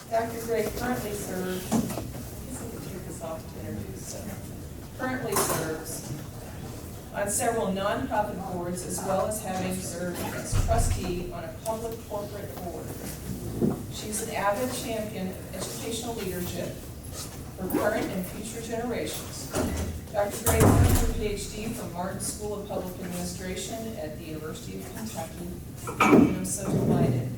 Dr. Gray currently serves, I guess I could take this off to introduce him. Currently serves on several nonprofit boards, as well as having served as trustee on a public corporate board. She's an avid champion of educational leadership for current and future generations. Dr. Gray earned her PhD from Martin School of Public Administration at the University of Kentucky, and I'm so delighted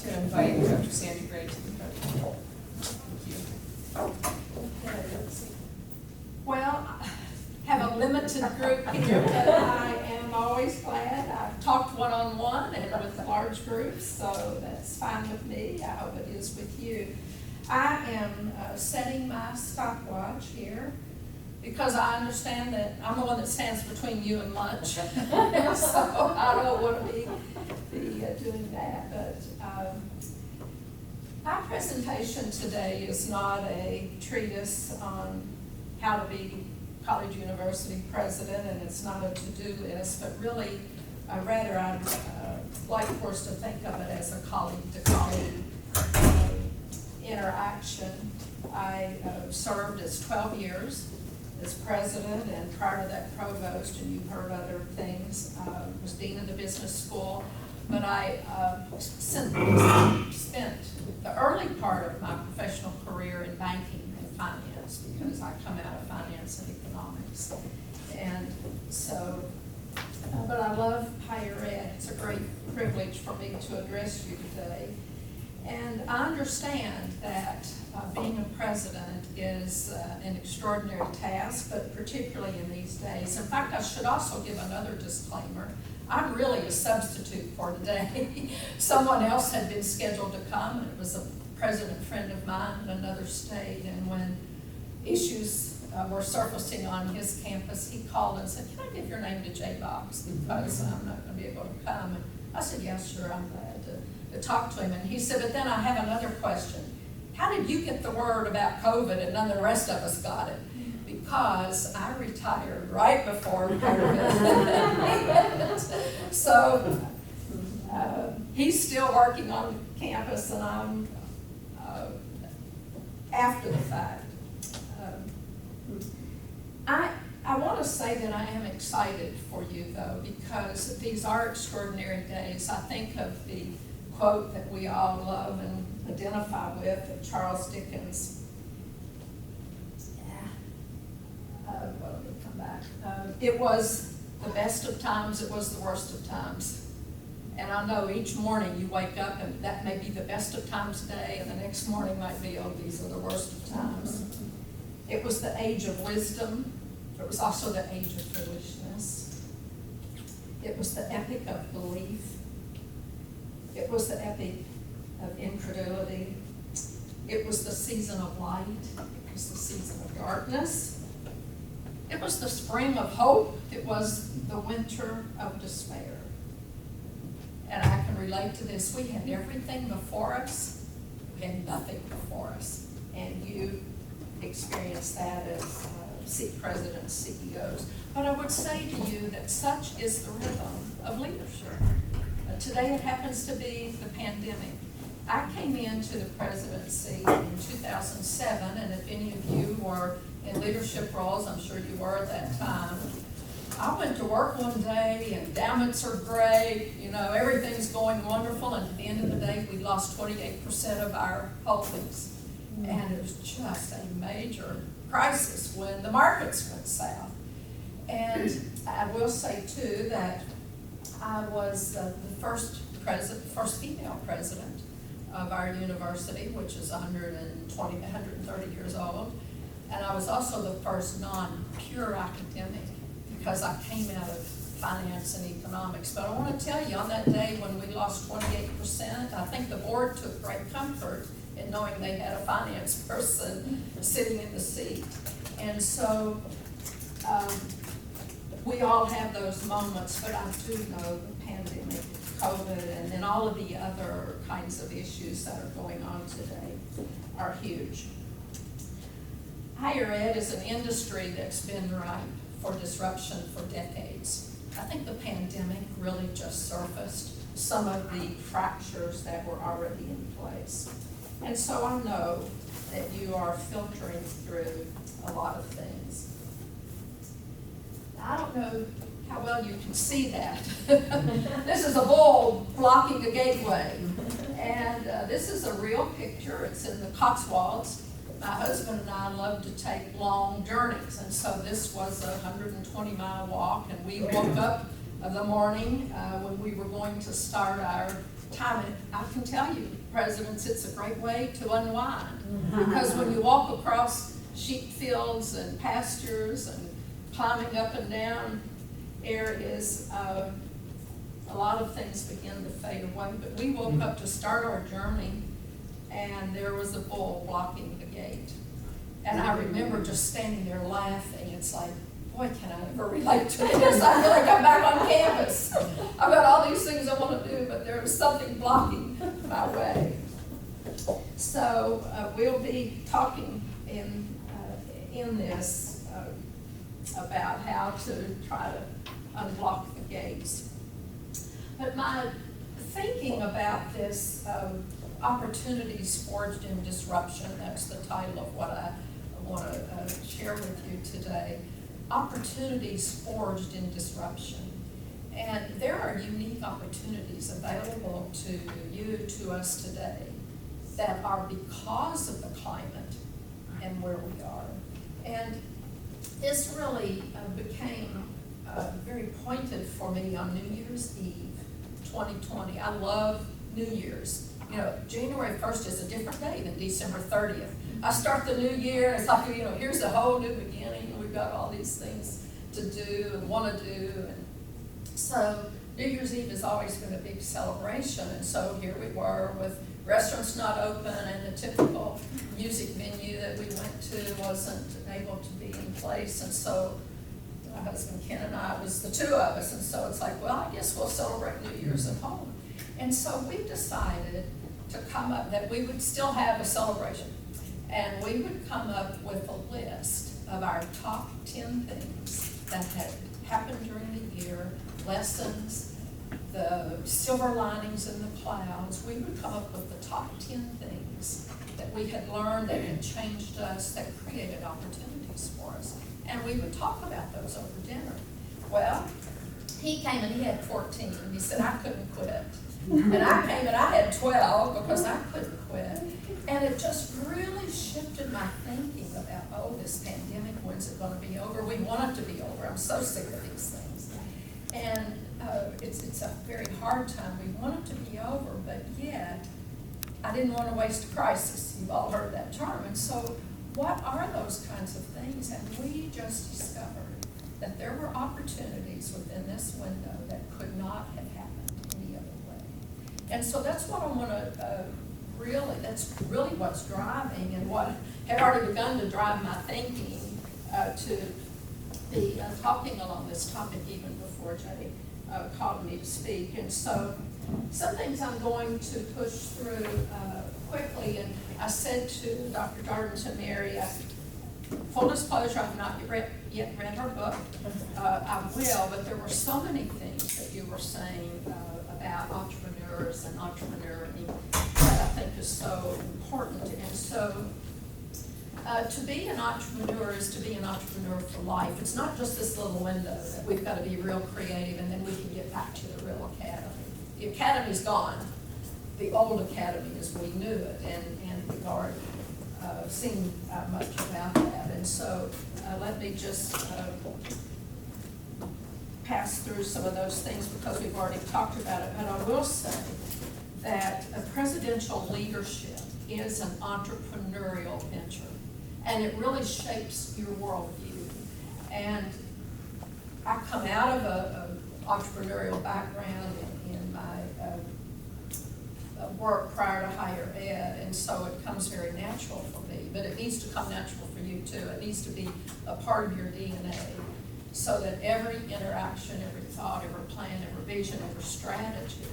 to invite Dr. Sandra Gray to the podium. Thank you. Well, I have a limited group here, but I am always glad. I've talked one-on-one and with large groups, so that's fine with me. I hope it is with you. I am setting my stopwatch here because I understand that I'm the one that stands between you and lunch. So I don't want to be doing that. But my presentation today is not a treatise on how to be college university president, and it's not a to-do list, but really, rather I'd like for us to think of it as a colleague-to-colleague interaction. I served as 12 years as president, and prior to that provost, and you've heard other things, was dean of the business school. But I spent the early part of my professional career in banking and finance, because I come out of finance and economics. And so, but I love higher ed. It's a great privilege for me to address you today. And I understand that being a president is an extraordinary task, but particularly in these days. In fact, I should also give another disclaimer. I'm really a substitute for today. Someone else had been scheduled to come, and it was a president friend of mine in another state, and when issues were surfacing on his campus, he called and said, "Can I give your name to J-Box, because I'm not going to be able to come?" And I said, "Yeah, sure, I'm glad to talk to him." And he said, "But then I have another question. How did you get the word about COVID and none of the rest of us got it?" Because I retired right before COVID. So he's still working on campus, and I'm after the fact. I want to say that I am excited for you, though, because these are extraordinary days. I think of the quote that we all love and identify with of Charles Dickens. Let me come back. It was the best of times, it was the worst of times. And I know each morning you wake up and that may be the best of times today, and the next morning might be, oh, these are the worst of times. It was the age of wisdom. It was also the age of foolishness. It was the epoch of belief. It was the epoch of incredulity. It was the season of light. It was the season of darkness. It was the spring of hope. It was the winter of despair. And I can relate to this. We had everything before us. We had nothing before us. And you experienced that as presidents, CEOs. But I would say to you that such is the rhythm of leadership. Today it happens to be the pandemic. I came into the presidency in 2007, and if any of you were in leadership roles, I'm sure you were at that time, I went to work one day, endowments are great, you know, everything's going wonderful, and at the end of the day, we lost 28% of our holdings. And it was just a major crisis when the markets went south. And I will say, too, that I was the first female president of our university, which is 130 years old. And I was also the first non-pure academic, because I came out of finance and economics. But I want to tell you, on that day when we lost 28%, I think the board took great comfort in knowing they had a finance person sitting in the seat. And so we all have those moments, but I do know the pandemic, COVID, and then all of the other kinds of issues that are going on today are huge. Higher ed is an industry that's been ripe for disruption for decades. I think the pandemic really just surfaced some of the fractures that were already in place. And so I know that you are filtering through a lot of things. I don't know how well you can see that. This is a bull blocking a gateway. And this is a real picture. It's in the Cotswolds. My husband and I love to take long journeys, and so this was a 120-mile walk, and we woke up of the morning when we were going to start our time. And I can tell you, Presidents, it's a great way to unwind, because when you walk across sheep fields and pastures and climbing up and down areas, a lot of things begin to fade away. But we woke up to start our journey, and there was a bull blocking the gate. And I remember just standing there laughing. It's like, boy, can I ever relate to this? I feel like I'm back on campus. I've got all these things I want to do, but there was something blocking my way. So we'll be talking in this about how to try to unblock the gates. But my thinking about this, opportunities forged in disruption, that's the title of what I want to share with you today. Opportunities forged in disruption. And there are unique opportunities available to you, to us today, that are because of the climate and where we are. And this really became very pointed for me on New Year's Eve, 2020. I love New Year's. You know, January 1st is a different day than December 30th. I start the new year, and it's like, you know, here's a whole new beginning. We've got all these things to do and want to do. And so New Year's Eve has always been a big celebration. And so here we were with restaurants not open, and the typical music venue that we went to wasn't able to be in place. And so my husband Ken and I, it was the two of us. And so it's like, well, I guess we'll celebrate New Year's at home. And so we decided to come up, that we would still have a celebration. And we would come up with a list of our top 10 things that had happened during the year, lessons, the silver linings in the clouds. We would come up with the top 10 things that we had learned, that had changed us, that created opportunities for us. And we would talk about those over dinner. Well, he came and he had 14, and he said, I couldn't quit. And I came and I had 12 because I couldn't quit. And it just really shifted my thinking about, oh, this pandemic, when's it going to be over? We want it to be over. I'm so sick of these things. And it's a very hard time. We want it to be over, but yet I didn't want to waste a crisis. You've all heard that term. And so what are those kinds of things? And we just discovered that there were opportunities within this window that could not have happened any other way. And so that's what I want to that's really what's driving, and what had already begun to drive my thinking to be talking along this topic even before Jay called me to speak. And so some things I'm going to push through quickly. And I said to Dr. Darden, Mary, full disclosure, I've not yet read her book. I will, but there were so many things that you were saying about entrepreneurs and entrepreneuring that I think is so important. And so to be an entrepreneur is to be an entrepreneur for life. It's not just this little window that we've got to be real creative and then we can get back to the real academy. The academy's gone. The old academy as we knew it, and we've already seen much about that. And so let me just pass through some of those things because we've already talked about it. But I will say that a presidential leadership is an entrepreneurial venture, and it really shapes your worldview. And I come out of an entrepreneurial background in my work prior to higher ed, and so it comes very natural for me, but it needs to come natural for you too. It needs to be a part of your DNA, so that every interaction, every thought, every plan, every vision, every strategy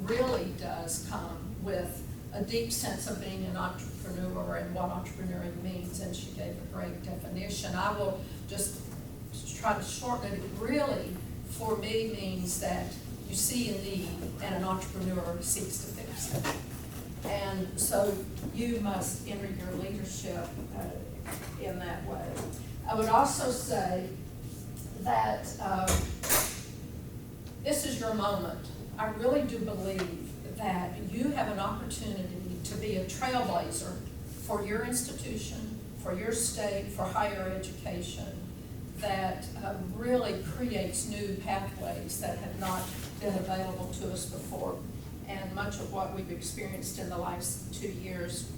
really does come with a deep sense of being an entrepreneur and what entrepreneuring means, and she gave a great definition. I will just try to shorten it. It really, for me, means that you see a need and an entrepreneur seeks to fix it. And so you must enter your leadership in that way. I would also say that this is your moment. I really do believe that you have an opportunity to be a trailblazer for your institution, for your state, for higher education, that really creates new pathways that have not been available to us before. And much of what we've experienced in the last 2 years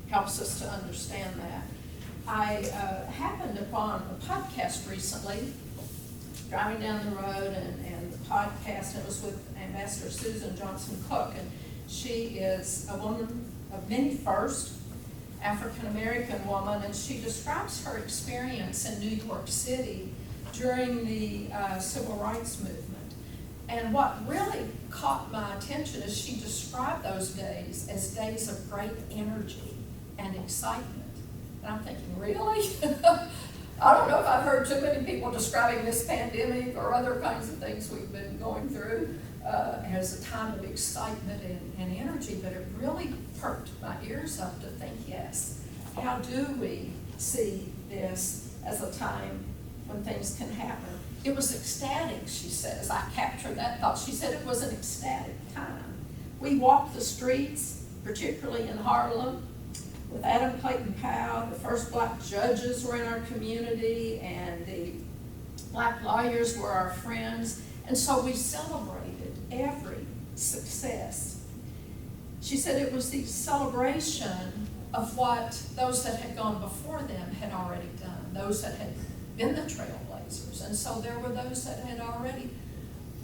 helps us to understand that. I happened upon a podcast recently, driving down the road, and the podcast, it was with Ambassador Susan Johnson Cook, and she is a woman of many firsts, African-American woman, and she describes her experience in New York City during the civil rights movement. And what really caught my attention is she described those days as days of great energy and excitement. And I'm thinking, really? I don't know if I've heard too many people describing this pandemic or other kinds of things we've been going through as a time of excitement and energy, but it really perked my ears up to think, yes, how do we see this as a time when things can happen? It was ecstatic, she says. I captured that thought. She said it was an ecstatic time. We walked the streets, particularly in Harlem, with Adam Clayton Powell. The first black judges were in our community, and the black lawyers were our friends. And so we celebrated every success. She said it was the celebration of what those that had gone before them had already done, those that had been the trailblazers. And so there were those that had already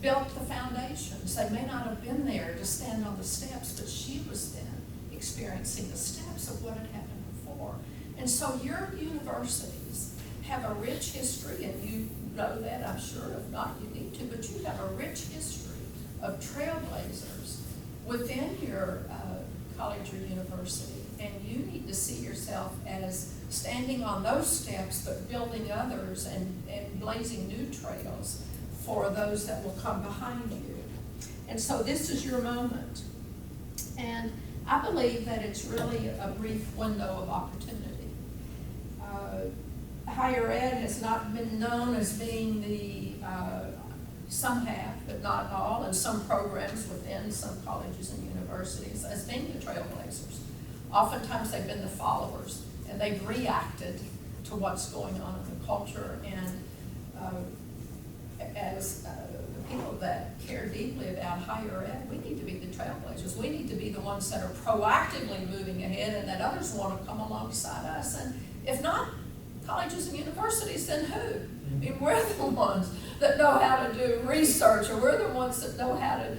built the foundations. They may not have been there to stand on the steps, but she was then experiencing the steps of what had happened before. And so your universities have a rich history, and you know that, I'm sure. If not, you need to, but you have a rich history of trailblazers within your college or university, and you need to see yourself as standing on those steps, but building others and blazing new trails for those that will come behind you. And so this is your moment. And I believe that it's really a brief window of opportunity. Higher ed has not been known as being the, some have, but not all, and some programs within some colleges and universities as being the trailblazers. Oftentimes they've been the followers, and they've reacted to what's going on in the culture. And as the people that care deeply about higher ed, we need to be the trailblazers. We need to be the ones that are proactively moving ahead, and that others want to come alongside us. And if not colleges and universities, then who? I mean, we're the ones that know how to do research, or we're the ones that know how to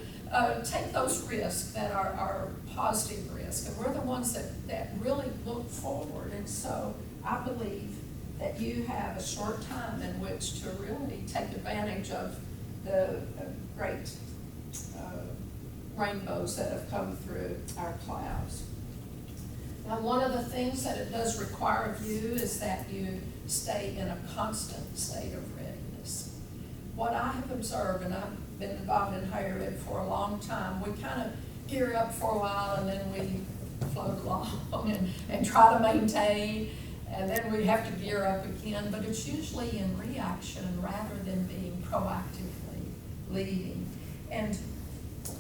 take those risks that are positive risks, and we're the ones that really look forward. And so I believe that you have a short time in which to really take advantage of the great rainbows that have come through our clouds. Now, one of the things that it does require of you is that you stay in a constant state of readiness. What I have observed, and I've been involved in higher ed for a long time, we kind of gear up for a while, and then we float along and try to maintain, and then we have to gear up again. But it's usually in reaction rather than being proactively leading. And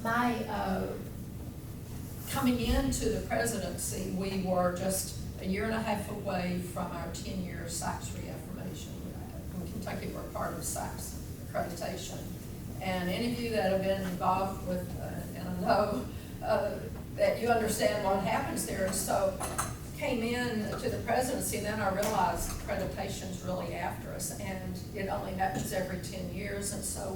my coming into the presidency, we were just a year and a half away from our 10-year SACS reaffirmation. In Kentucky, we're part of SACS accreditation. And any of you that have been involved with, and I know that you understand what happens there. And so came in to the presidency, and then I realized accreditation's really after us, and it only happens every 10 years. And so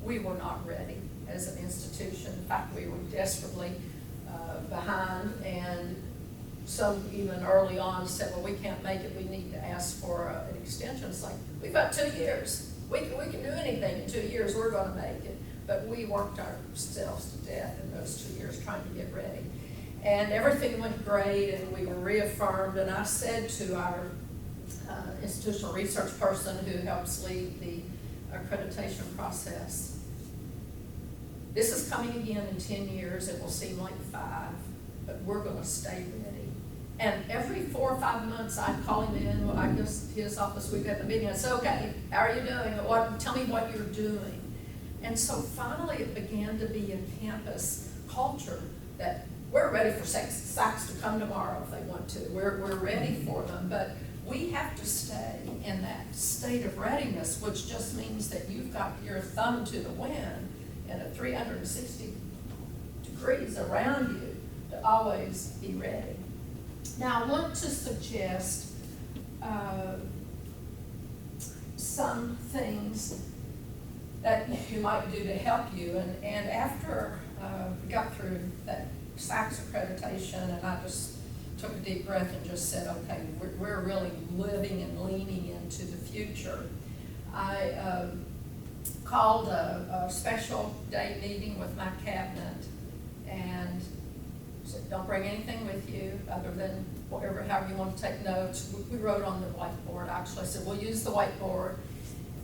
we were not ready as an institution. In fact, we were desperately behind, and some even early on said, well, we can't make it, we need to ask for an extension. It's like, we've got 2 years. We can do anything in 2 years, we're gonna make it. But we worked ourselves to death in those 2 years trying to get ready. And everything went great, and we were reaffirmed, and I said to our institutional research person who helps lead the accreditation process, this is coming again in 10 years, it will seem like 5, but we're gonna stay ready. And every 4 or 5 months, I'd call him in, well, I guess his office, we'd have the meeting, I'd say, okay, how are you doing? Tell me what you're doing. And so finally, it began to be a campus culture that we're ready for SACs to come tomorrow if they want to. We're ready for them, but we have to stay in that state of readiness, which just means that you've got your thumb to the wind and at 360 degrees around you to always be ready. Now, I want to suggest some things that you might do to help you. And after we got through that SACS accreditation, and I just took a deep breath and just said, okay, we're really living and leaning into the future. I called a special day meeting with my cabinet and said, don't bring anything with you other than however you want to take notes. We wrote on the whiteboard, actually. I said, we'll use the whiteboard.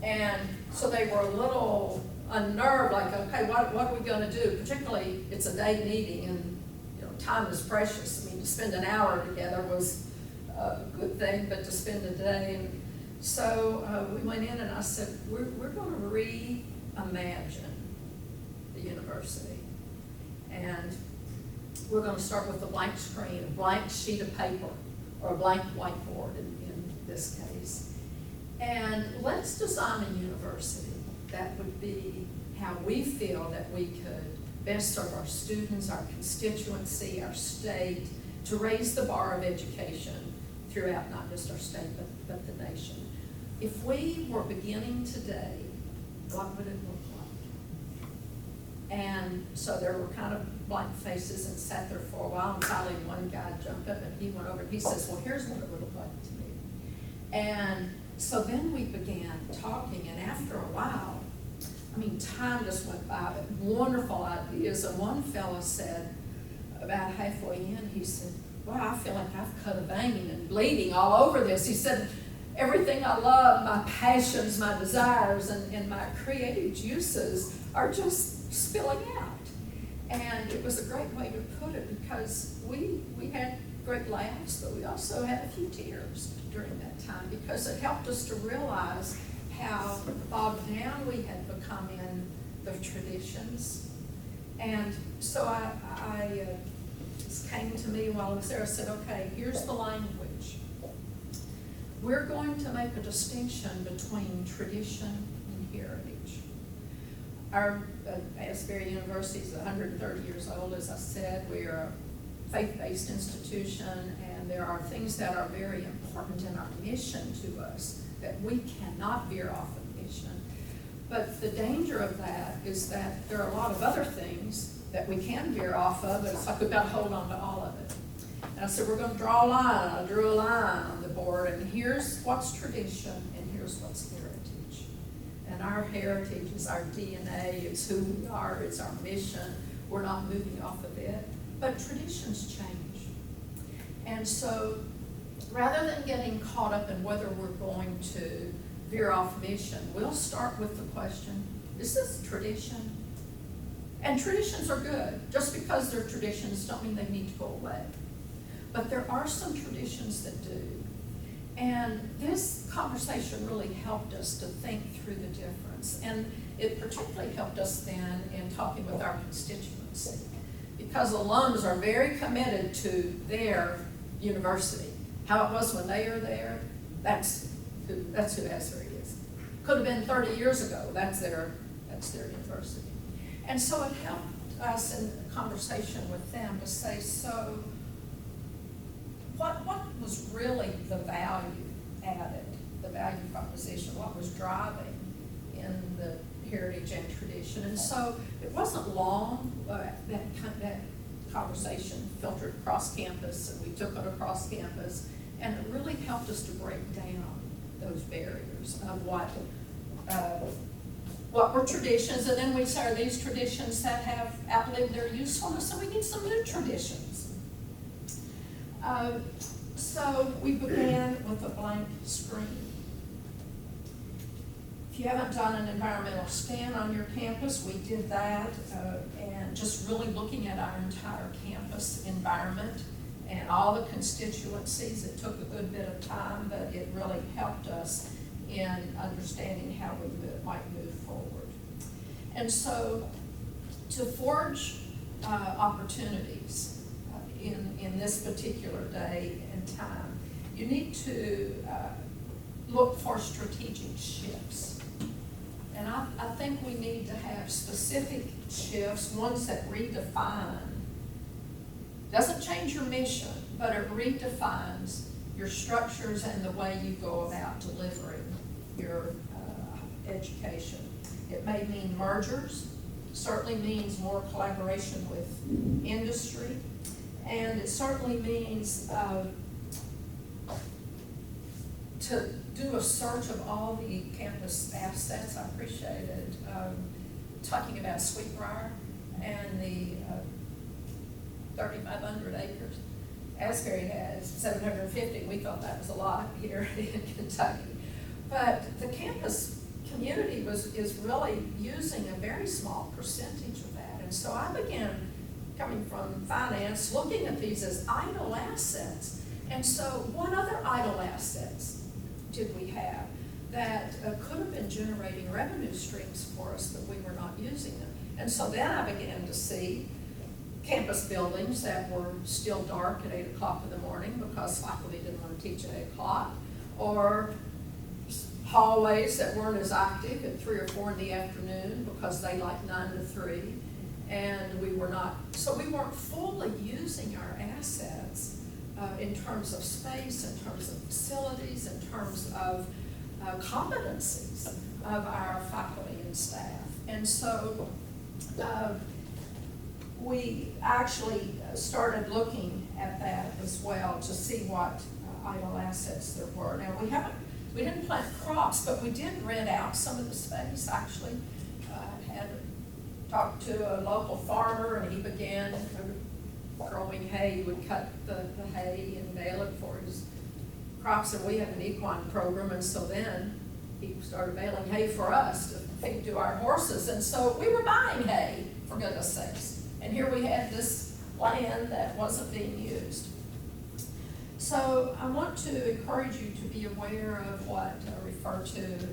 And so they were a little unnerved, like, okay, what are we going to do? Particularly, it's a day meeting, and time is precious. I mean, to spend an hour together was a good thing, but to spend a day. And so we went in, and I said, we're going to reimagine the university. And we're going to start with a blank screen, a blank sheet of paper, or a blank whiteboard in this case. And let's design a university that would be how we feel that we could best serve our students, our constituency, our state, to raise the bar of education throughout not just our state, but the nation. If we were beginning today, what would it look like? And so there were kind of blank faces and sat there for a while, and finally one guy jumped up and he went over and he says, well, here's what it would look like to me. And so then we began talking, and after a while, I mean, time just went by, but wonderful ideas. And one fella said, about halfway in, he said, well, I feel like I've cut a vein and bleeding all over this. He said, everything I love, my passions, my desires, and my creative juices are just spilling out. And it was a great way to put it, because we had great laughs, but we also had a few tears during that time, because it helped us to realize how bogged down we had become in the traditions. And so it came to me while I was there. I said, okay, here's the language. We're going to make a distinction between tradition and heritage. Our Asbury University is 130 years old, as I said. We are a faith-based institution, and there are things that are very important in our mission to us that we cannot veer off of mission. But the danger of that is that there are a lot of other things that we can veer off of, but it's like we've got to hold on to all of it. And I said, we're going to draw a line. I drew a line on the board, and here's what's tradition, and here's what's heritage. And our heritage is our DNA, it's who we are, it's our mission. We're not moving off of it, but traditions change. And so rather than getting caught up in whether we're going to veer off mission, we'll start with the question, is this tradition? And traditions are good. Just because they're traditions don't mean they need to go away. But there are some traditions that do. And this conversation really helped us to think through the difference. And it particularly helped us then in talking with our constituency, because alums are very committed to their university. How it was when they were there, that's who Asbury is. Could have been 30 years ago, that's their university. And so it helped us in conversation with them to say, so what was really the value added, the value proposition, what was driving in the heritage and tradition? And so it wasn't long, that conversation filtered across campus, and we took it across campus, and it really helped us to break down those barriers of what were traditions, and then we say, are these traditions that have outlived their usefulness, so we need some new traditions. So we began with a blank screen. If you haven't done an environmental scan on your campus, we did that, and just really looking at our entire campus environment and all the constituencies. It took a good bit of time, but it really helped us in understanding how we might move forward. And so to forge opportunities in this particular day and time, you need to look for strategic shifts. And I think we need to have specific shifts, ones that redefine, doesn't change your mission, but it redefines your structures and the way you go about delivering your education. It may mean mergers, certainly means more collaboration with industry, and it certainly means to do a search of all the campus assets. I appreciated talking about Sweetbriar and the 3,500 acres. Asbury has 750. We thought that was a lot here in Kentucky. But the campus community is really using a very small percentage of that. And so I began, coming from finance, looking at these as idle assets. And so what other idle assets did we have that could have been generating revenue streams for us, but we were not using them? And so then I began to see campus buildings that were still dark at 8 o'clock in the morning because faculty didn't want to teach at 8 o'clock, or hallways that weren't as active at 3 or 4 in the afternoon because they like 9 to 3, and we weren't fully using our assets in terms of space, in terms of facilities, in terms of competencies of our faculty and staff. And so we actually started looking at that as well to see what idle assets there were. Now we didn't plant crops, but we did rent out some of the space. Actually, had talked to a local farmer, and he began growing hay. He would cut the hay and bale it for his crops, and we have an equine program, and so then he started baling hay for us to feed to our horses, and so we were buying hay, for goodness sakes. And here we had this land that wasn't being used. So I want to encourage you to be aware of what referred to and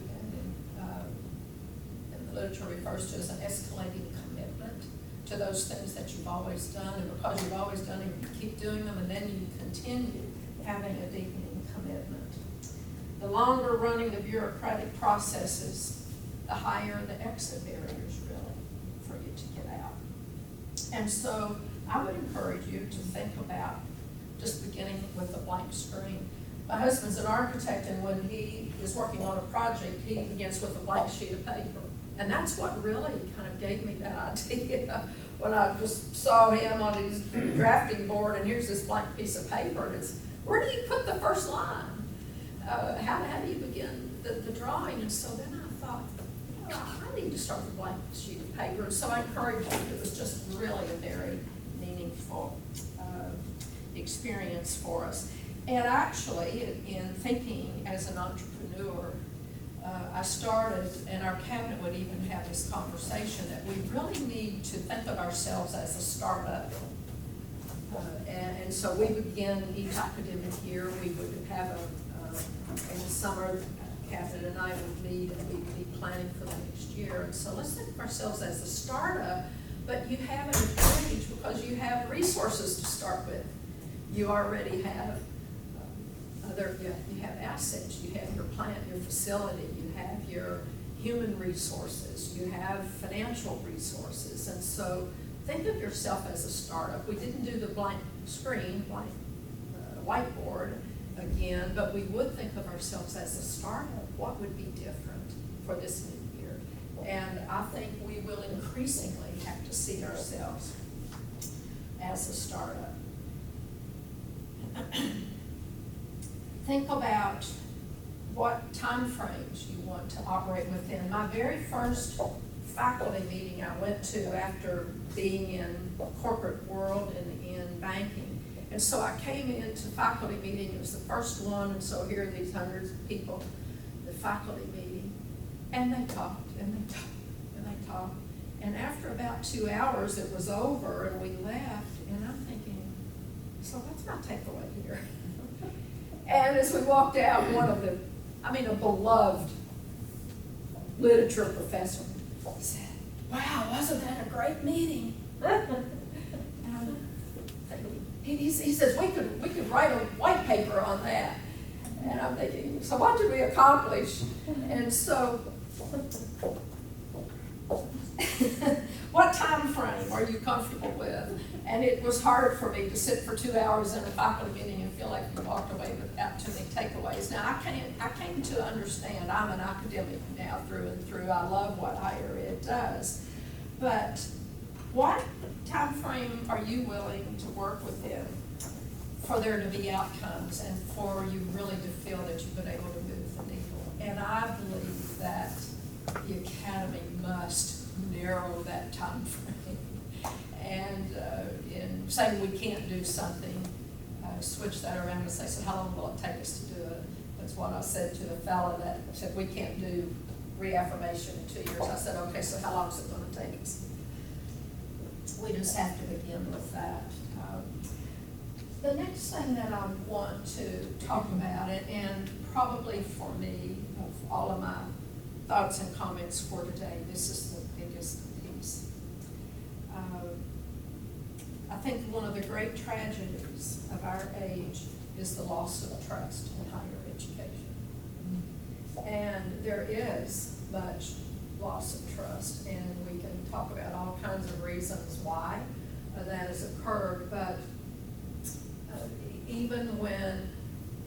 the literature refers to as an escalating commitment to those things that you've always done, and because you've always done them, you keep doing them, and then you continue having a deepening commitment. The longer running the bureaucratic processes, the higher the exit barriers really for you to get out. And so I would encourage you to think about just beginning with a blank screen. My husband's an architect, and when he is working on a project, he begins with a blank sheet of paper. And that's what really kind of gave me that idea when I just saw him on his drafting board, and here's this blank piece of paper, and it's, where do you put the first line? How do you begin the drawing? And so then I thought, I need to start with a blank sheet of paper. And so I encouraged him. It was just really a very meaningful experience for us. And actually, in thinking as an entrepreneur, I started, and our cabinet would even have this conversation, that we really need to think of ourselves as a startup. And so we would begin each academic year, we would have in the summer, cabinet and I would meet, and we would be planning for the next year. And so let's think of ourselves as a startup, but you have an advantage because you have resources to start with. You already have you have assets, you have your plant, your facility, you have your human resources, you have financial resources, and so think of yourself as a startup. We didn't do the blank screen, blank whiteboard again, but we would think of ourselves as a startup. What would be different for this new year? And I think we will increasingly have to see ourselves as a startup. Think about what time frames you want to operate within. My very first faculty meeting I went to after being in the corporate world and in banking. And so I came into faculty meeting, it was the first one, and so here are these hundreds of people, the faculty meeting. And they talked, and they talked, and they talked. And after about 2 hours, it was over, and we left, and I'm thinking, so what's my takeaway here? And as we walked out, one of the, a beloved literature professor said, wow, wasn't that a great meeting? He says, we could write a white paper on that. And I'm thinking, so what did we accomplish? And so, what time frame are you comfortable with? And it was hard for me to sit for 2 hours in a faculty meeting and feel like you walked away without too many takeaways. Now, I came to understand, I'm an academic now through and through. I love what higher ed does. But what time frame are you willing to work within for there to be outcomes and for you really to feel that you've been able to move the needle? And I believe that the academy must narrow that time frame. And in saying we can't do something, switch that around and say, so how long will it take us to do it? That's what I said to the fellow that said we can't do reaffirmation in 2 years. I said, okay, so how long is it going to take us? We just have to begin with that. The next thing that I want to talk about, and probably for me, of all of my thoughts and comments for today, this is the biggest piece. I think one of the great tragedies of our age is the loss of trust in higher education. And there is much loss of trust, and we can talk about all kinds of reasons why that has occurred, but even when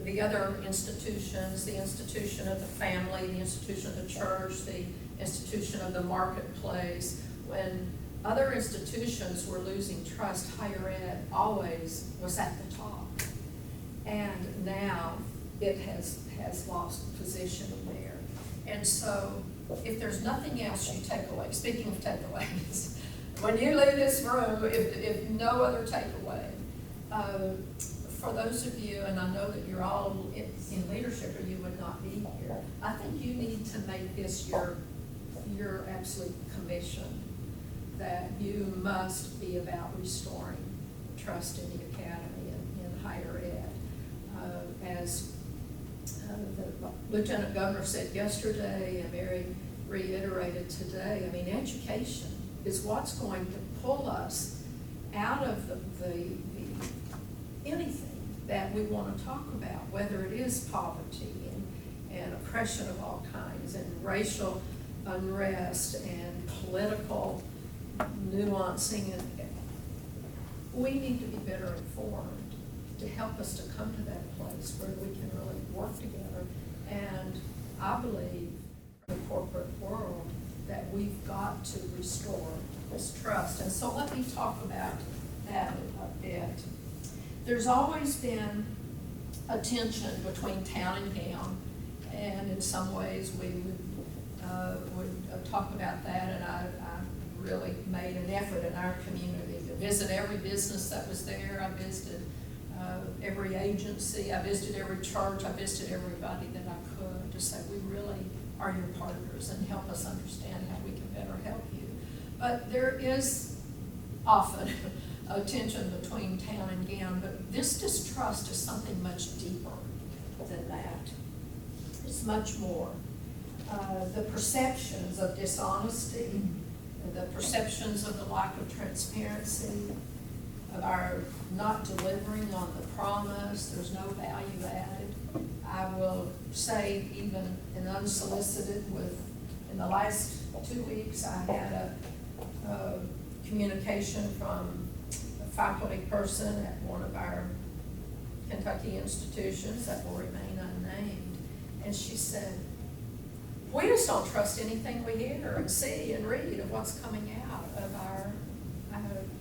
the other institutions, the institution of the family, the institution of the church, the institution of the marketplace, when other institutions were losing trust, higher ed always was at the top. And now it has lost position there. And so if there's nothing else you take away, speaking of takeaways, when you leave this room, if no other takeaway, for those of you, and I know that you're all in leadership or you would not be here, I think you need to make this your absolute commission, that you must be about restoring trust in the academy and in higher ed. As the Lieutenant Governor said yesterday, and Mary reiterated today, education is what's going to pull us out of the anything that we want to talk about, whether it is poverty and oppression of all kinds, and racial unrest and political nuancing. And we need to be better informed to help us to come to that place where we can really work together. And I believe in the corporate world that we've got to restore this trust. And so let me talk about that a bit. There's always been a tension between town and gown, and in some ways we would talk about that, and I really made an effort in our community to visit every business that was there. I visited every agency, I visited every church, I visited everybody that I could to say, we really are your partners and help us understand how we can better help you. But there is often a tension between town and gown, but this distrust is something much deeper than that. It's much more. The perceptions of dishonesty, the perceptions of the lack of transparency, of our not delivering on the promise, there's no value added. I will say, even in unsolicited, in the last 2 weeks, I had a communication from a faculty person at one of our Kentucky institutions that will remain unnamed, and she said, we just don't trust anything we hear and see and read of what's coming out of our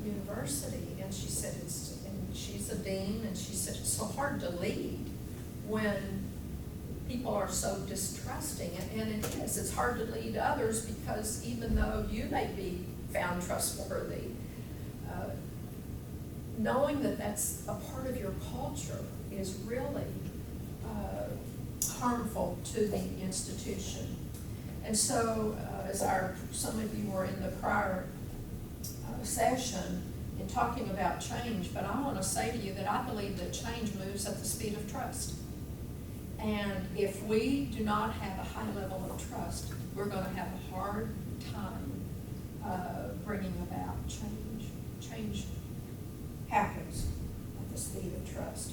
university. And she said, and she's a dean, and she said, it's so hard to lead when people are so distrusting. And it is, it's hard to lead others, because even though you may be found trustworthy, knowing that that's a part of your culture is really harmful to the institution. And so, some of you were in the prior session in talking about change, but I want to say to you that I believe that change moves at the speed of trust. And if we do not have a high level of trust, we're going to have a hard time bringing about change. Change happens at the speed of trust.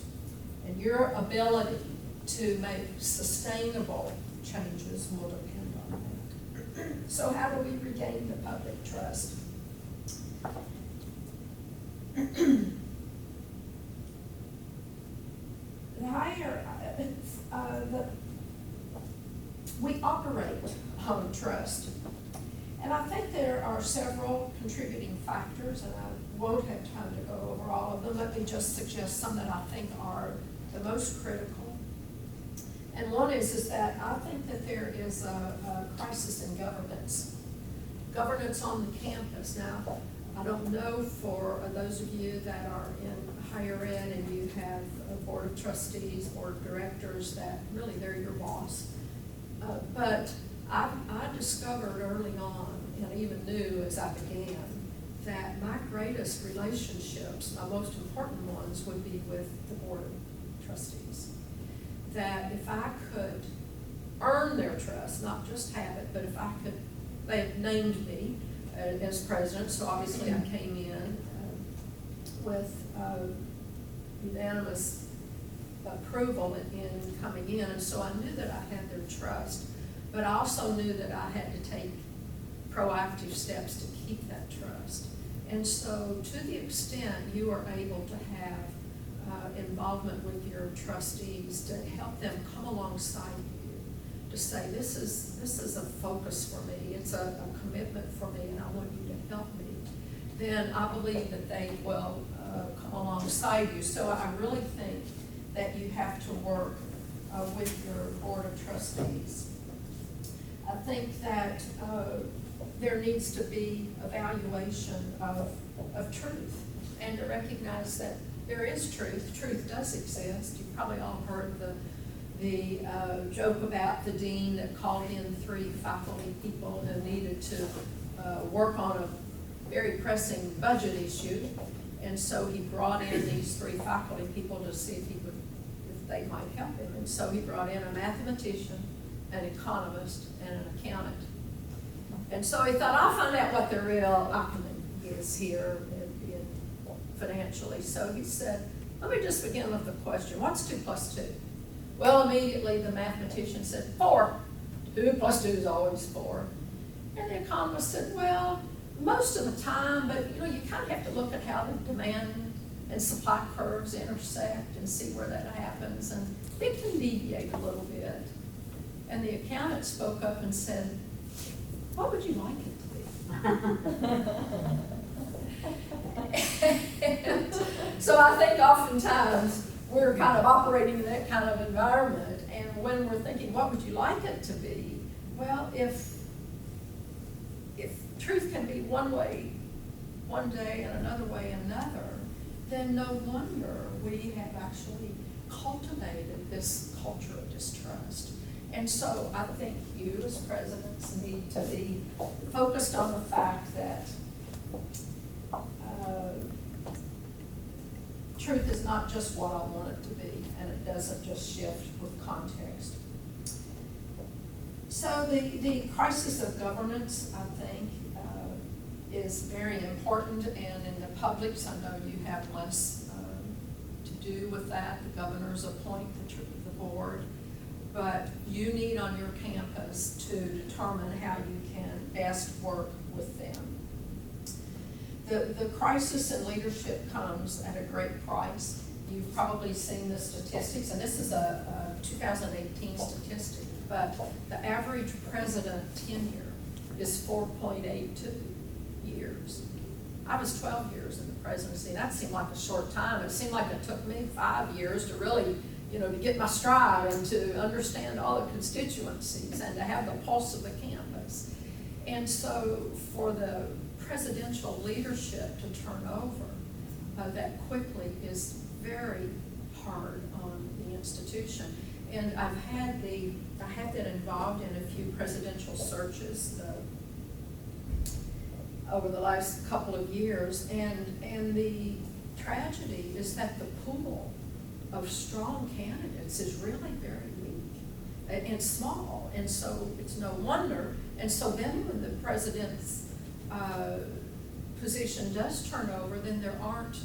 And your ability to make sustainable changes will depend on that. So how do we regain the public trust? We operate on trust. And I think there are several contributing factors, and I won't have time to go over all of them. Let me just suggest some that I think are the most critical. And one is that I think that there is a crisis in governance. Governance on the campus. Now, I don't know for those of you that are in higher ed and you have a board of trustees, board of directors, that really they're your boss. But I discovered early on, and even knew as I began, that my greatest relationships, my most important ones, would be with the board of trustees. That if I could earn their trust, not just have it, but if I could, they had named me as president, so obviously I came in with unanimous approval in coming in, and so I knew that I had their trust, but I also knew that I had to take proactive steps to keep that trust. And so to the extent you are able to have involvement with your trustees to help them come alongside you, to say this is a focus for me, it's a commitment for me, and I want you to help me, then I believe that they will come alongside you. So I really think that you have to work with your board of trustees. I think that there needs to be evaluation of truth, and to recognize that there is truth. Truth does exist. You've probably all heard the joke about the dean that called in 3 faculty people who needed to work on a very pressing budget issue, and so he brought in these 3 faculty people to see if they might help him. And so he brought in a mathematician, an economist, and an accountant. And so he thought, I'll find out what the real acumen is here in financially. So he said, let me just begin with the question, what's 2 + 2? Well, immediately the mathematician said, 4. 2 + 2 is always 4. And the economist said, well, most of the time, but you kind of have to look at how the demand and supply curves intersect and see where that happens, and it can deviate a little bit. And the accountant spoke up and said, what would you like it to be? And so I think oftentimes we're kind of operating in that kind of environment, and when we're thinking, what would you like it to be? Well, if truth can be one way one day and another way another, then no wonder we have actually cultivated this culture of distrust. And so I think you as presidents need to be focused on the fact that truth is not just what I want it to be, and it doesn't just shift with context. So the crisis of governance, I think, is very important, and in the publics, I know you have less to do with that. The governors appoint the board, but you need on your campus to determine how you can best work with them. The crisis in leadership comes at a great price. You've probably seen the statistics, and this is a 2018 statistic, but the average president tenure is 4.82 years. I was 12 years in the presidency. That seemed like a short time. It seemed like it took me 5 years to really, to get my stride and to understand all the constituencies and to have the pulse of the campus. And so for the presidential leadership to turn over that quickly is very hard on the institution. And I have been involved in a few presidential searches over the last couple of years, and the tragedy is that the pool of strong candidates is really very weak and small, and so it's no wonder. And so then when the president's position does turn over, then there aren't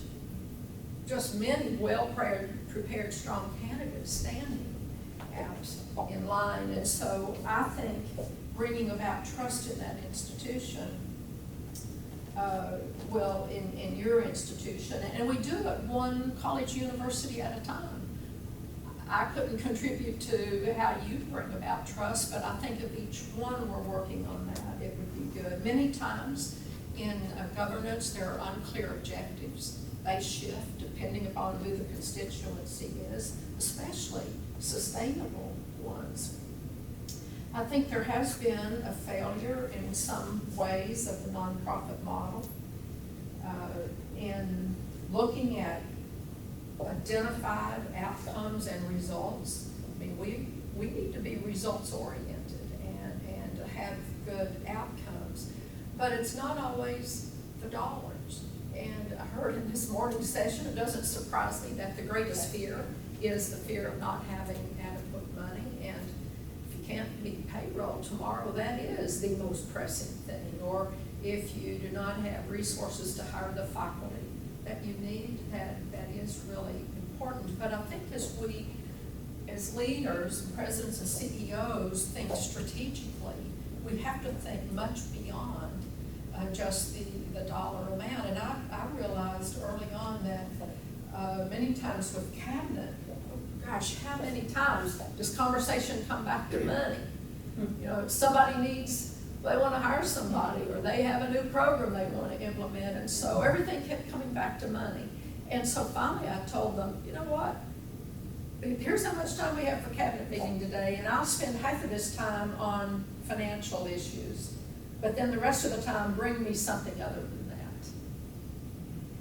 just many well-prepared, strong candidates standing out in line. And so I think bringing about trust in that institution will, in your institution, and we do it one college university at a time. I couldn't contribute to how you bring about trust, but I think if each one were working on that, it would be good. Many times in governance, there are unclear objectives. They shift depending upon who the constituency is, especially sustainable ones. I think there has been a failure in some ways of the nonprofit model in looking at identified outcomes and results. I mean, we need to be results oriented and to have good outcomes, but it's not always the dollars. And I heard in this morning's session, it doesn't surprise me that the greatest fear is the fear of not having adequate money. And if you can't meet payroll tomorrow, that is the most pressing thing. Or if you do not have resources to hire the faculty that you need, that is really important. But I think as we, as leaders, presidents and CEOs, think strategically, we have to think much beyond just the dollar amount. And I realized early on that many times with cabinet, gosh, how many times does conversation come back to money? You know, somebody needs, they want to hire somebody, or they have a new program they want to implement, and so everything kept coming back to money. And so finally I told them, you know what, here's how much time we have for cabinet meeting today, and I'll spend half of this time on financial issues, but then the rest of the time bring me something other than that.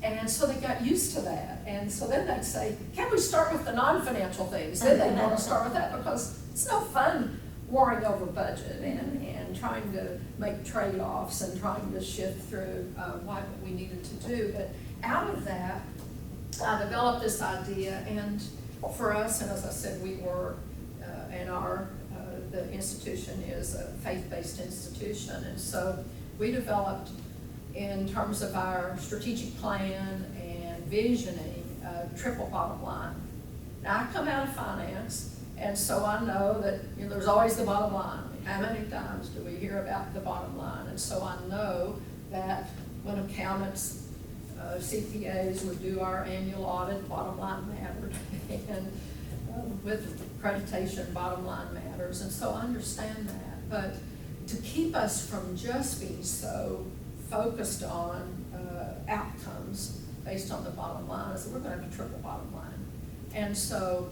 And so they got used to that, and so then they'd say, can't we start with the non-financial things? Then they'd want to start with that, because it's no fun worrying over budget and trying to make trade-offs and trying to shift through what we needed to do. But out of that, I developed this idea, and for us, and as I said, we were, the institution is a faith-based institution, and so we developed, in terms of our strategic plan and visioning, triple bottom line. Now, I come out of finance, and so I know that, you know, there's always the bottom line. How many times do we hear about the bottom line? And so I know that when accountants, CPAs would do our annual audit, bottom line mattered, and with accreditation, bottom line matters, and so I understand that. But to keep us from just being so focused on outcomes based on the bottom line is that we're going to have a triple bottom line. And so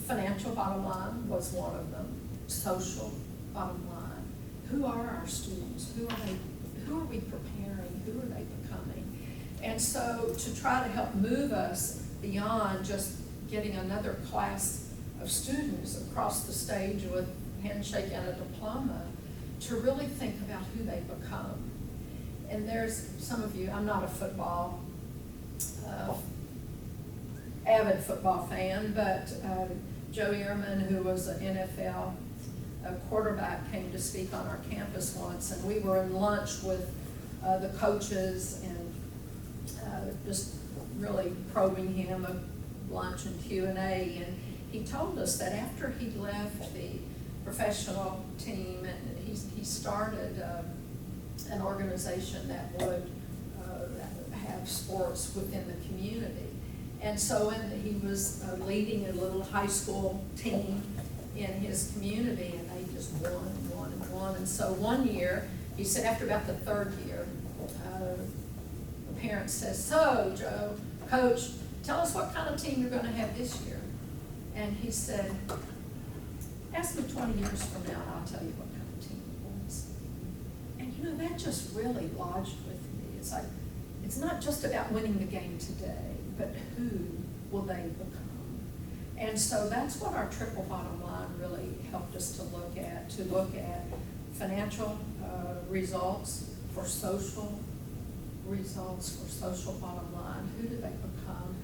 financial bottom line was one of them, social bottom line. Who are our students? Who are we preparing? Who are they becoming? And so to try to help move us beyond just getting another class of students across the stage with handshake and a diploma, to really think about who they become. And there's some of you, I'm not a football, avid football fan, but Joe Ehrman, who was an NFL quarterback, came to speak on our campus once, and we were in lunch with the coaches and just really probing him, a lunch and Q&A, and he told us that after he left the professional team, and he started an organization that would have sports within the community. And so he was leading a little high school team in his community, and they just won and won and won. And so one year, he said after about the third year, the parent says, so Joe, coach, tell us what kind of team you're going to have this year. And he said, ask me 20 years from now and I'll tell you what kind of team it was. And you know, that just really lodged with me. It's like, it's not just about winning the game today, but who will they become? And so that's what our triple bottom line really helped us to look at financial results for social results, for social bottom line. Who do they become?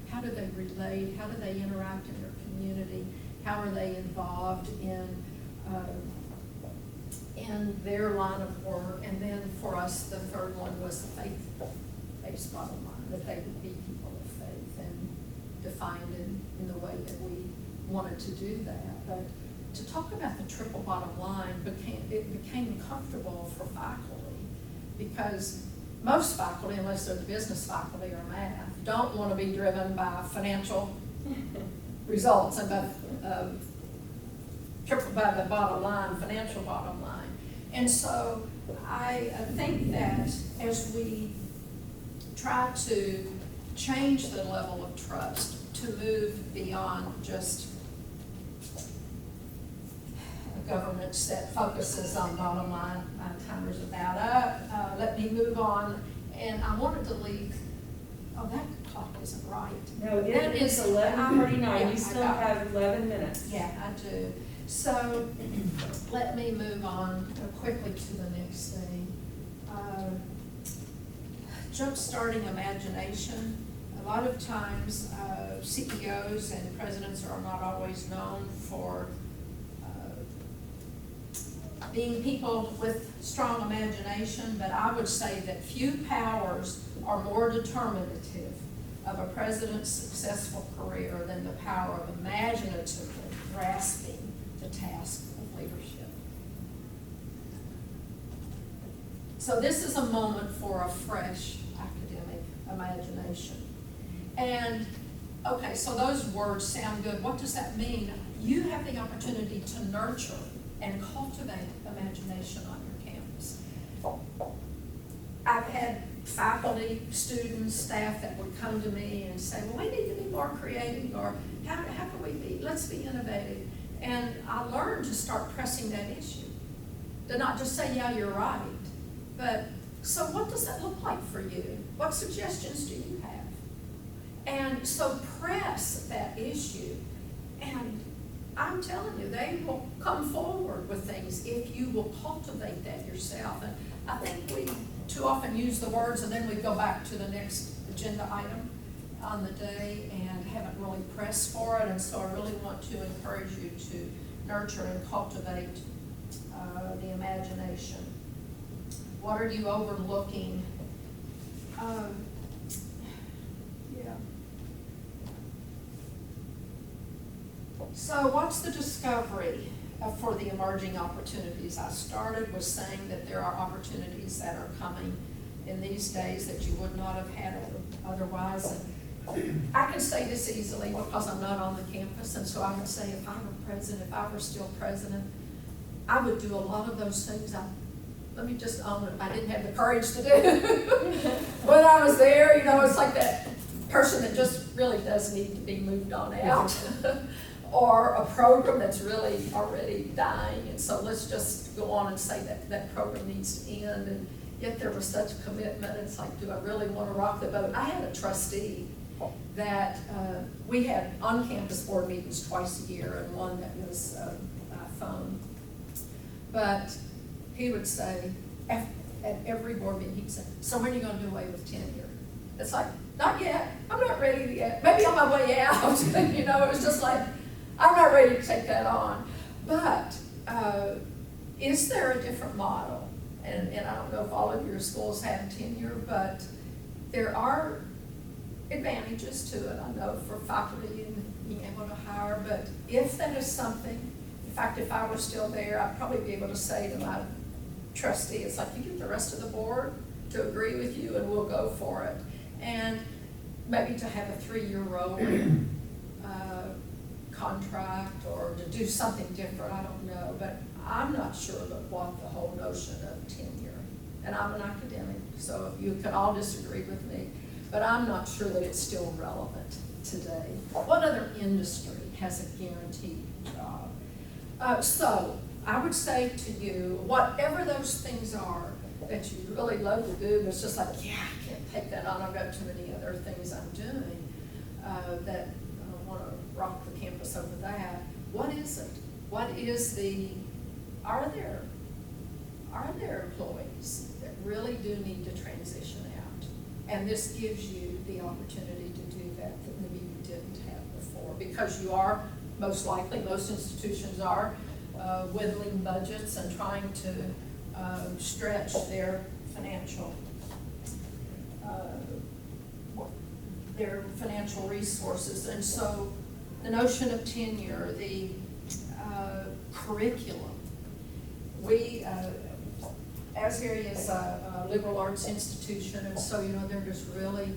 How do they relate? How do they interact in their community? How are they involved in their line of work? And then for us, the third one was the faith-based bottom line, that they would be people of faith and defined in the way that we wanted to do that. But to talk about the triple bottom line became comfortable for faculty, because most faculty, unless they're the business faculty or math, don't want to be driven by financial results and by the bottom line, financial bottom line. And so I think that as we try to change the level of trust to move beyond just a government that focuses on bottom line, my timer's about up. Let me move on. And I wanted to leave, that clock isn't right. No, it is 11:49, you still have 11 minutes. Yeah, I do. So let me move on quickly to the next thing. Jump-starting imagination. A lot of times CEOs and presidents are not always known for being people with strong imagination, but I would say that few powers are more determinative of a president's successful career than the power of imaginatively grasping the task of leadership. So this is a moment for a fresh academic imagination. And okay, so those words sound good. What does that mean? You have the opportunity to nurture and cultivate imagination on your campus. I've had faculty, students, staff that would come to me and say, well, we need to be more creative, or how can we be, let's be innovative. And I learned to start pressing that issue. To not just say, yeah, you're right, but so what does that look like for you? What suggestions do you have? And so press that issue, and I'm telling you, they will come forward with things if you will cultivate that yourself. And I think we too often use the words and then we go back to the next agenda item on the day and haven't really pressed for it. And so I really want to encourage you to nurture and cultivate the imagination. What are you overlooking? So what's the discovery for the emerging opportunities? I started with saying that there are opportunities that are coming in these days that you would not have had otherwise. And I can say this easily because I'm not on the campus, and so I would say if I were president, if I were still president, I would do a lot of those things. Let me just own it, I didn't have the courage to do. When I was there, it's like that person that just really does need to be moved on out. Or a program that's really already dying, and so let's just go on and say that that program needs to end, and yet there was such commitment. It's like, do I really want to rock the boat? I had a trustee that we had on-campus board meetings twice a year, and one that was by phone. But he would say, at every board meeting, he'd say, so when are you going to do away with tenure? It's like, not yet, I'm not ready yet, maybe on my way out. It was just like, I'm not ready to take that on. But is there a different model? And I don't know if all of your schools have tenure, but there are advantages to it. I know for faculty and being able to hire, but if that is something, in fact, if I were still there, I'd probably be able to say to my trustee, it's like, you get the rest of the board to agree with you and we'll go for it. And maybe to have a 3-year rolling contract, or to do something different, I don't know, but I'm not sure of what the whole notion of tenure, and I'm an academic, so you can all disagree with me, but I'm not sure that it's still relevant today. What other industry has a guaranteed job? So I would say to you, whatever those things are that you really love to do, but it's just like, yeah, I can't take that on, I've got too many other things I'm doing, that I don't want to rock the campus us over that. What is it? What is are there employees that really do need to transition out? And this gives you the opportunity to do that maybe you didn't have before, because you are, most likely, most institutions are, whittling budgets and trying to stretch their financial resources. And so the notion of tenure, the curriculum, we, Asbury is a liberal arts institution, and so, they're just really,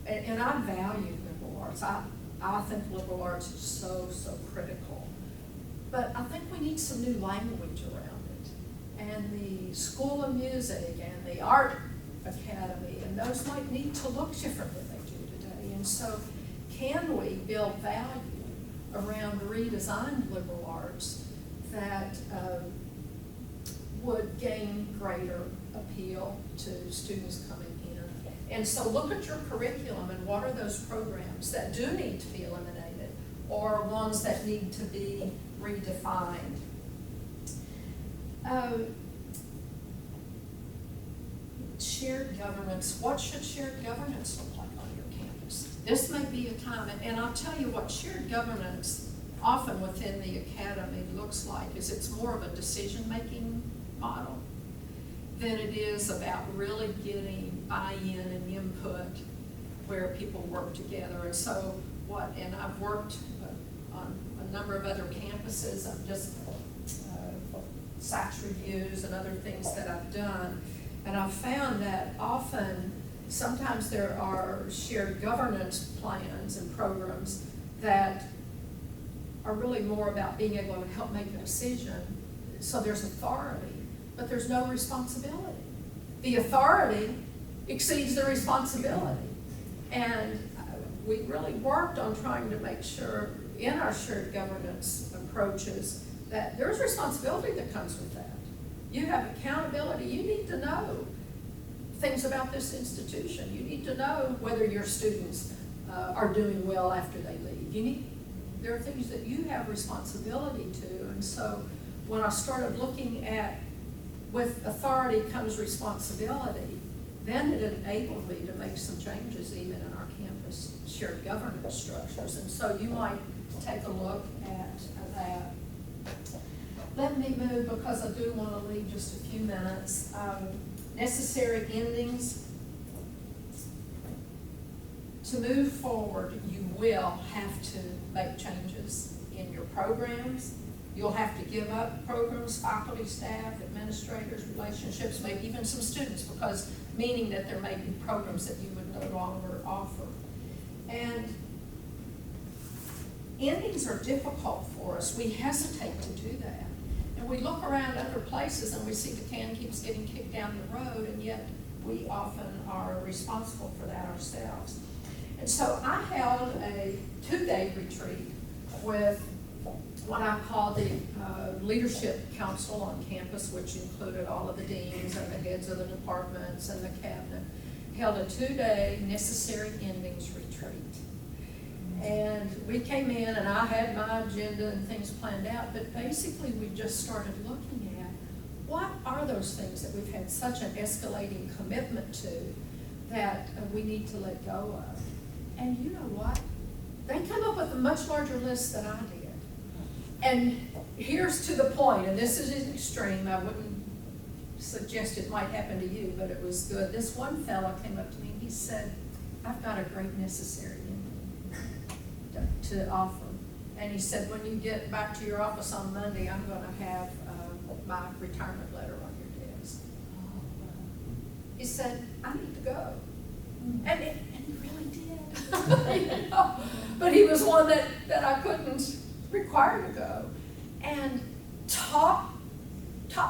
and I value liberal arts. I think liberal arts is so critical. But I think we need some new language around it. And the School of Music and the Art Academy, and those might need to look different than they do today. And so can we build value around redesigned liberal arts that would gain greater appeal to students coming in? And so look at your curriculum and what are those programs that do need to be eliminated or ones that need to be redefined. Shared governance. What should shared governance look like on your campus? This may be a time, and I'll tell you what shared governance often within the academy looks like is it's more of a decision-making model than it is about really getting buy-in and input where people work together. And so and I've worked on a number of other campuses. I've just SACS reviews and other things that I've done. And I've found that sometimes there are shared governance plans and programs that are really more about being able to help make a decision. So there's authority, but there's no responsibility. The authority exceeds the responsibility. And we really worked on trying to make sure in our shared governance approaches that there's responsibility that comes with that. You have accountability. You need to know things about this institution. You need to know whether your students are doing well after they leave. There are things that you have responsibility to. And so when I started looking at with authority comes responsibility, then it enabled me to make some changes even in our campus shared governance structures. And so you might take a look at that. Let me move, because I do want to leave just a few minutes. Necessary endings. To move forward, you will have to make changes in your programs. You'll have to give up programs, faculty, staff, administrators, relationships, maybe even some students, because meaning that there may be programs that you would no longer offer. And endings are difficult for us. We hesitate to do that. And we look around other places and we see the can keeps getting kicked down the road, and yet we often are responsible for that ourselves. And so I held a 2-day retreat with what I call the Leadership Council on campus, which included all of the deans and the heads of the departments and the cabinet. Held a 2-day necessary endings retreat. And we came in and I had my agenda and things planned out, but basically we just started looking at what are those things that we've had such an escalating commitment to that we need to let go of. And you know what? They come up with a much larger list than I did. And here's to the point, and this is an extreme, I wouldn't suggest it might happen to you, but it was good. This one fellow came up to me and he said, I've got a great necessary to offer. And he said, when you get back to your office on Monday, I'm going to have my retirement letter on your desk. He said, I need to go. And he really did. But he was one that I couldn't require to go. And top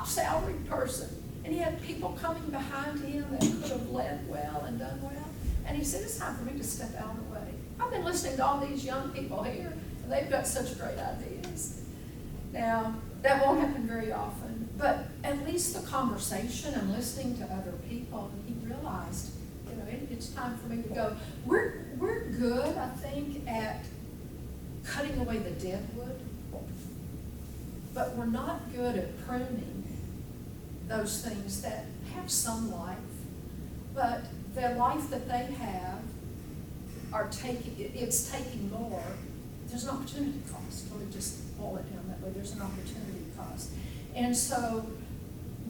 salaried person. And he had people coming behind him that could have led well and done well. And he said, it's time for me to step out of the way. I've been listening to all these young people here, and they've got such great ideas. Now, that won't happen very often, but at least the conversation and listening to other people, and he realized, it's time for me to go. We're good, I think, at cutting away the dead wood, but we're not good at pruning those things that have some life, but the life that they have it's taking more. There's an opportunity cost. Let me just boil it down that way. There's an opportunity cost. And so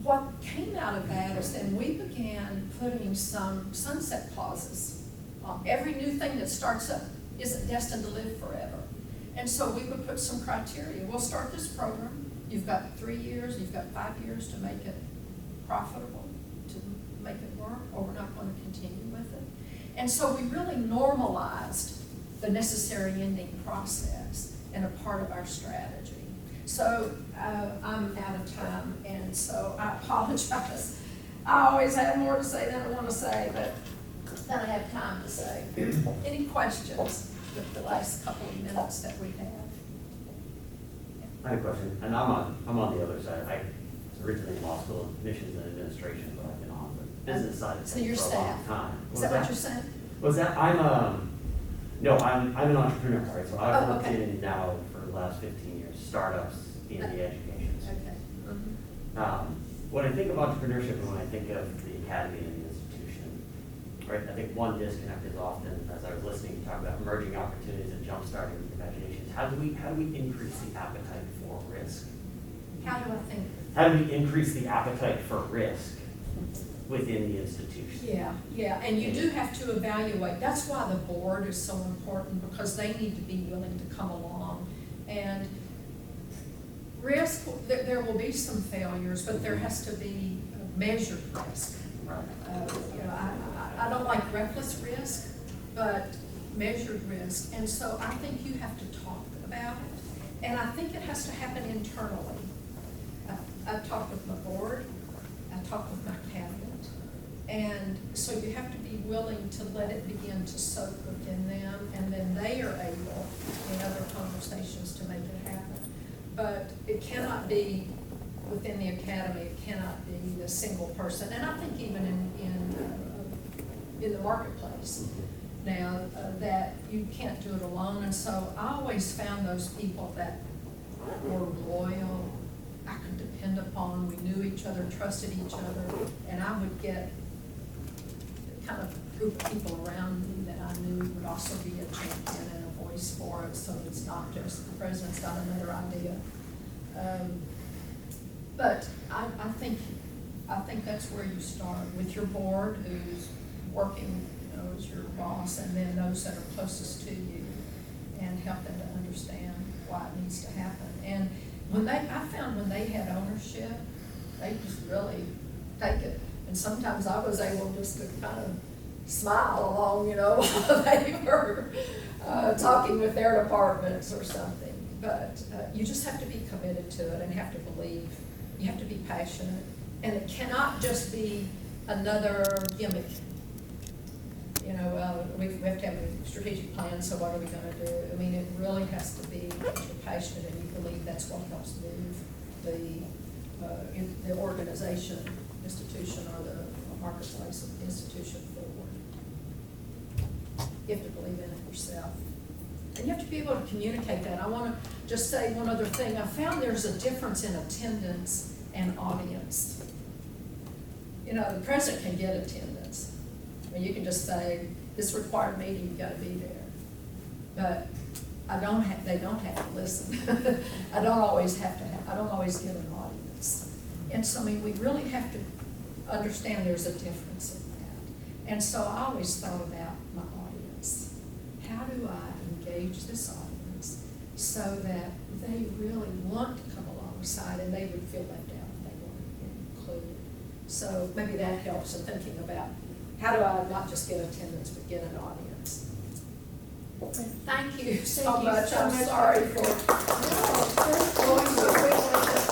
what came out of that is then we began putting some sunset clauses on every new thing that starts up isn't destined to live forever. And so we would put some criteria. We'll start this program. You've got 3 years, you've got 5 years to make it profitable, to make it work, or we're not going to continue with it. And so we really normalized the necessary ending process and a part of our strategy. So I'm out of time, and so I apologize. I always have more to say than I want to say, but then I have time to say. Any questions with the last couple of minutes that we have? I have a question, and I'm on the other side. I was originally in law school in admissions and administration, but I've been on the business side of So things you're for a long staff. time. Is that what you're saying? Was that, I'm an entrepreneur, right? So I've worked okay. in now for the last 15 years, startups in the education space. Okay. Mhm. When I think of entrepreneurship and when I think of the academy and the institution, right, I think one disconnect is often, as I was listening, you talk about emerging opportunities and jumpstarting imaginations. How do we increase the appetite for risk? How do I think? How do we increase the appetite for risk within the institution? Yeah, and you do have to evaluate. That's why the board is so important, because they need to be willing to come along. And risk, there will be some failures, but there has to be measured risk. Right. I don't like reckless risk, but measured risk. And so I think you have to talk about it. And I think it has to happen internally. I've talked with my board, I've talked with my cabinet. And so you have to be willing to let it begin to soak within them, and then they are able, in other conversations, to make it happen. But it cannot be within the academy, it cannot be the single person. And I think even in the marketplace now, that you can't do it alone. And so I always found those people that were loyal, I could depend upon, we knew each other, trusted each other, and I would get kind of group of people around me that I knew would also be a champion and a voice for it, so it's not just the president's got another idea. But I think that's where you start, with your board who's working, as your boss, and then those that are closest to you, and help them to understand why it needs to happen. And I found when they had ownership, they just really take it. And sometimes I was able just to kind of smile along, while they were talking with their departments or something. But you just have to be committed to it and have to believe. You have to be passionate. And it cannot just be another gimmick. We have to have a strategic plan, so what are we going to do? I mean, it really has to be that you're passionate and you believe that's what helps move the organization, institution, or the marketplace of the institution forward. You have to believe in it yourself. And you have to be able to communicate that. I want to just say one other thing. I found there's a difference in attendance and audience. The president can get attendance. I mean, you can just say, this required meeting, you gotta be there. But they don't have to listen. I don't always get an audience. And so, we really have to understand there's a difference in that. And so I always thought about my audience. How do I engage this audience so that they really want to come alongside and they would feel left out if they weren't included? So maybe that helps in thinking about how do I not just get attendance, but get an audience. Thank you so much. I'm sorry for going so quickly.